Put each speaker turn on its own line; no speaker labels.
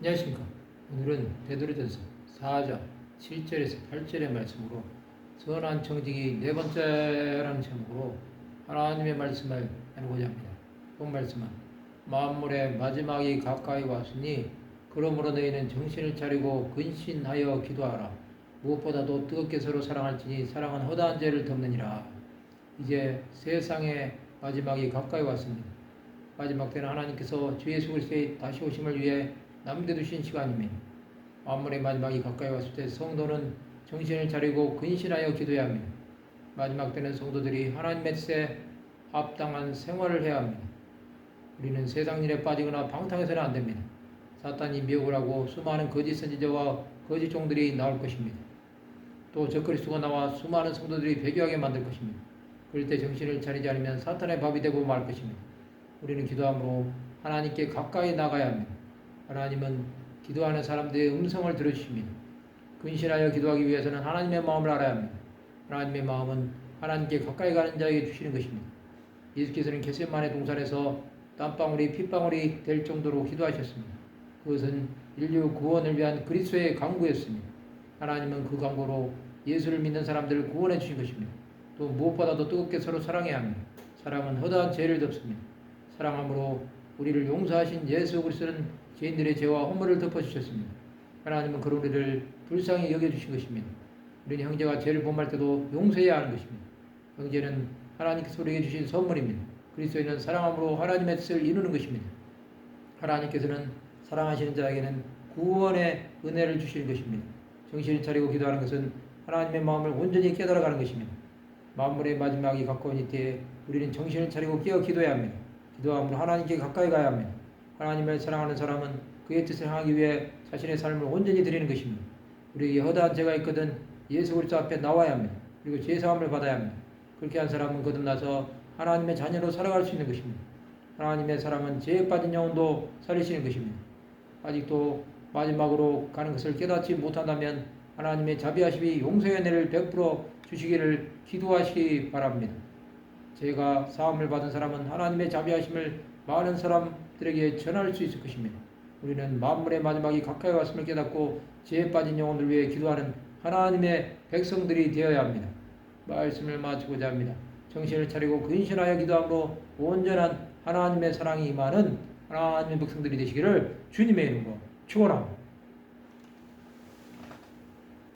안녕하십니까. 오늘은 베드로전서 4장 7절에서 8절의 말씀으로 선한 청지기 네 번째라는 제목으로 하나님의 말씀을 나누고자 합니다. 본 말씀은 만물의 마지막이 가까이 왔으니 그러므로 너희는 정신을 차리고 근신하여 기도하라. 무엇보다도 뜨겁게 서로 사랑할지니 사랑은 허다한 죄를 덮느니라. 이제 세상의 마지막이 가까이 왔습니다. 마지막 때는 하나님께서 주 예수 그리스도의 다시 오심을 위해 남겨두신 시간입니다. 만물의 마지막이 가까이 왔을 때 성도는 정신을 차리고 근신하여 기도해야 합니다. 마지막 때는 성도들이 하나님의 뜻에 합당한 생활을 해야 합니다. 우리는 세상 일에 빠지거나 방탕해서는 안 됩니다. 사탄이 미혹을 하고 수많은 거짓 선지자와 거짓 종들이 나올 것입니다. 또 적그리스도가 나와 수많은 성도들이 배교하게 만들 것입니다. 그럴 때 정신을 차리지 않으면 사탄의 밥이 되고 말 것입니다. 우리는 기도함으로 하나님께 가까이 나가야 합니다. 하나님은 기도하는 사람들의 음성을 들어주십니다. 근신하여 기도하기 위해서는 하나님의 마음을 알아야 합니다. 하나님의 마음은 하나님께 가까이 가는 자에게 주시는 것입니다. 예수께서는 겟세마네 동산에서 땀방울이 핏방울이 될 정도로 기도하셨습니다. 그것은 인류 구원을 위한 그리스도의 강구였습니다. 하나님은 그 강구로 예수를 믿는 사람들을 구원해 주신 것입니다. 또 무엇보다도 뜨겁게 서로 사랑해야 합니다. 사랑은 허다한 죄를 덮습니다. 사랑함으로 우리를 용서하신 예수 그리스도는 죄인들의 죄와 허물을 덮어주셨습니다. 하나님은 그런 우리를 불쌍히 여겨주신 것입니다. 우리는 형제가 죄를 범할 때도 용서해야 하는 것입니다. 형제는 하나님께서 우리에게 주신 선물입니다. 그리스도인은 사랑함으로 하나님의 뜻을 이루는 것입니다. 하나님께서는 사랑하시는 자에게는 구원의 은혜를 주시는 것입니다. 정신을 차리고 기도하는 것은 하나님의 마음을 온전히 깨달아가는 것입니다. 만물의 마지막이 가까운 이때에 우리는 정신을 차리고 깨어 기도해야 합니다. 기도함으로 하나님께 가까이 가야 합니다. 하나님을 사랑하는 사람은 그의 뜻을 향하기 위해 자신의 삶을 온전히 드리는 것입니다. 우리에게 허다한 죄가 있거든 예수 그리스도 앞에 나와야 합니다. 그리고 죄사함을 받아야 합니다. 그렇게 한 사람은 거듭나서 하나님의 자녀로 살아갈 수 있는 것입니다. 하나님의 사랑은 죄에 빠진 영혼도 살리시는 것입니다. 아직도 마지막으로 가는 것을 깨닫지 못한다면 하나님의 자비하심이 용서의 은혜를 베풀어 주시기를 기도하시기 바랍니다. 죄가 사함을 받은 사람은 하나님의 자비하심을 많은 사람들에게 전할 수 있을 것입니다. 우리는 만물의 마지막이 가까이 왔음을 깨닫고 죄에 빠진 영혼들 위해 기도하는 하나님의 백성들이 되어야 합니다. 말씀을 마치고자 합니다. 정신을 차리고 근신하여 기도함으로 온전한 하나님의 사랑이 임하는 하나님의 백성들이 되시기를 주님의 이름으로 축원합니다.